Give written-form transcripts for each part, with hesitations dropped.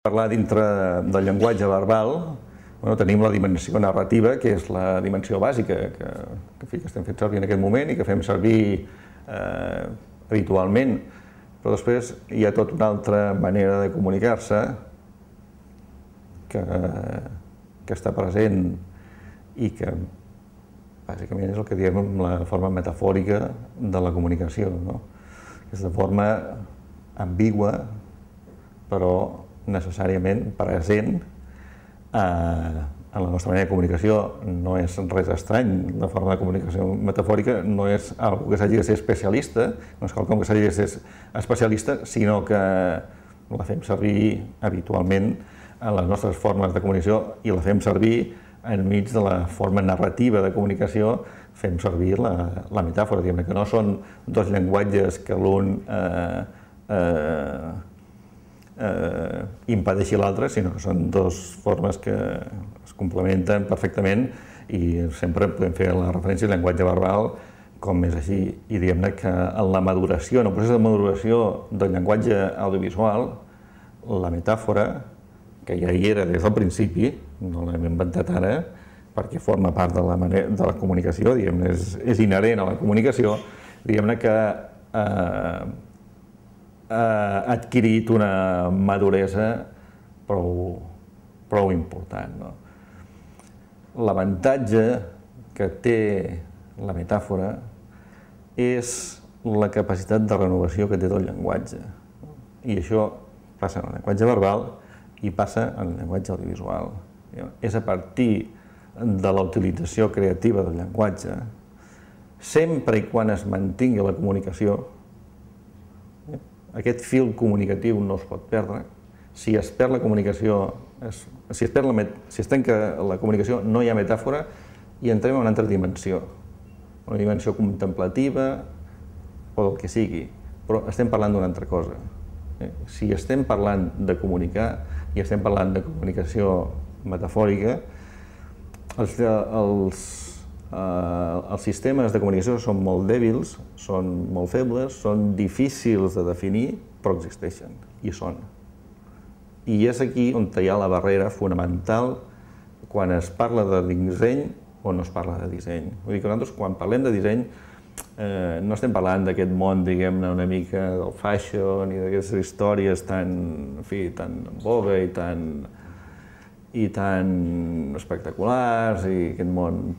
Parlar dintre del llenguatge verbal, tenim la dimensió narrativa, que és la dimensió bàsica que estem fent servir en aquest moment i que fem servir habitualment, però després hi ha tota una altra manera de comunicar-se que està present i que bàsicament és el que diem la forma metafòrica de la comunicació. Aquesta forma ambigua, però necessàriament present en la nostra manera de comunicació. No és res estrany, la forma de comunicació metafòrica no és algo que s'hagi de ser especialista, no és quelcom que s'hagi de ser especialista, sinó que la fem servir habitualment en les nostres formes de comunicació i la fem servir enmig de la forma narrativa de comunicació, fem servir la metàfora, diguem que no són dos llenguatges que l'un impedeixi l'altre, sinó que són dues formes que es complementen perfectament i sempre podem fer la referència al llenguatge verbal com és així. I diguem-ne que en la maduració, en el procés de maduració del llenguatge audiovisual, la metàfora, que ja hi era des del principi, no l'hem inventat ara, perquè forma part de la comunicació, diguem-ne, és inherent a la comunicació, diguem-ne que ha adquirit una maduresa prou important. L'avantatge que té la metàfora és la capacitat de renovació que té del llenguatge. I això passa en el llenguatge verbal i passa en el llenguatge audiovisual. És a partir de la utilització creativa del llenguatge, sempre i quan es mantingui la comunicació, aquest fil comunicatiu no es pot perdre. Si es perd la comunicació, si es trenca la comunicació, no hi ha metàfora i entrem en una altra dimensió, una dimensió contemplativa o del que sigui, però estem parlant d'una altra cosa. Si estem parlant de comunicar i estem parlant de comunicació metafòrica, els sistemes de comunicació són molt dèbils, són molt febles, són difícils de definir, però existeixen, i són. I és aquí on hi ha la barrera fonamental quan es parla de disseny o no es parla de disseny. Vull dir que nosaltres, quan parlem de disseny, no estem parlant d'aquest món, diguem-ne, una mica del fashion i d'aquestes històries tan en voga i tan espectaculars i aquest món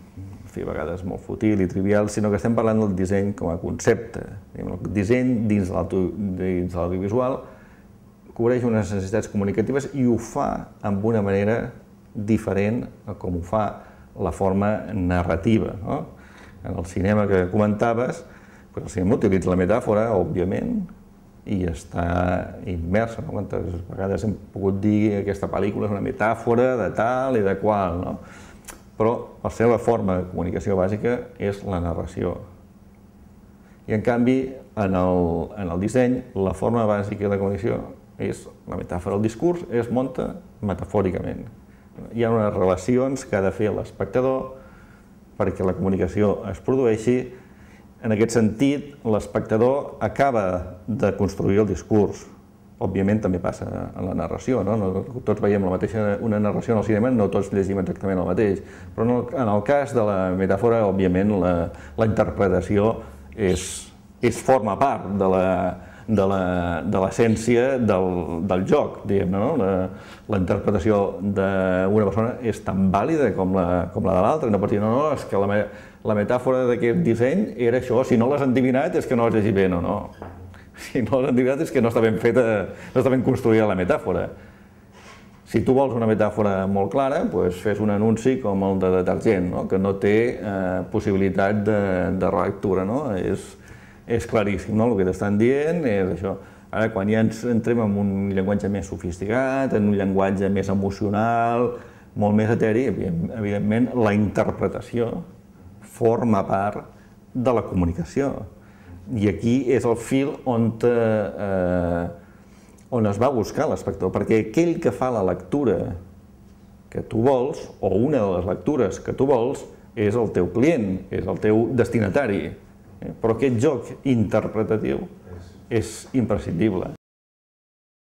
a vegades molt fútil i trivial, sinó que estem parlant del disseny com a concepte. El disseny dins de l'audiovisual cobreix unes necessitats comunicatives i ho fa amb una manera diferent a com ho fa la forma narrativa. En el cinema que comentaves, el cinema utilitza la metàfora, òbviament, i està immersa. Quantes vegades hem pogut dir que aquesta pel·lícula és una metàfora de tal i de qual, però la seva forma de comunicació bàsica és la narració. I en canvi, en el disseny, la forma bàsica de comunicació és la metàfora. El discurs es munta metafòricament. Hi ha unes relacions que ha de fer l'espectador perquè la comunicació es produeixi. En aquest sentit, l'espectador acaba de construir el discurs. Òbviament també passa en la narració, tots veiem una narració en el cinema, no tots llegim exactament el mateix, però en el cas de la metàfora, òbviament, la interpretació forma part de l'essència del joc, diguem-ne. La interpretació d'una persona és tan vàlida com la de l'altra, no pot dir, no, és que la metàfora d'aquest disseny era això, si no l'has endivinat és que no has llegit bé, no. Si no l'has endivinat és que no està ben feta, no està ben construïda la metàfora. Si tu vols una metàfora molt clara, fes un anunci com el de detergent, que no té possibilitat de relectura. És claríssim, el que t'estan dient és això. Ara, quan ja entrem en un llenguatge més sofisticat, en un llenguatge més emocional, molt més eteri, evidentment la interpretació forma part de la comunicació. I aquí és el fil on es va buscar l'espectador, perquè aquell que fa la lectura que tu vols, o una de les lectures que tu vols, és el teu client, és el teu destinatari. Però aquest joc interpretatiu és imprescindible.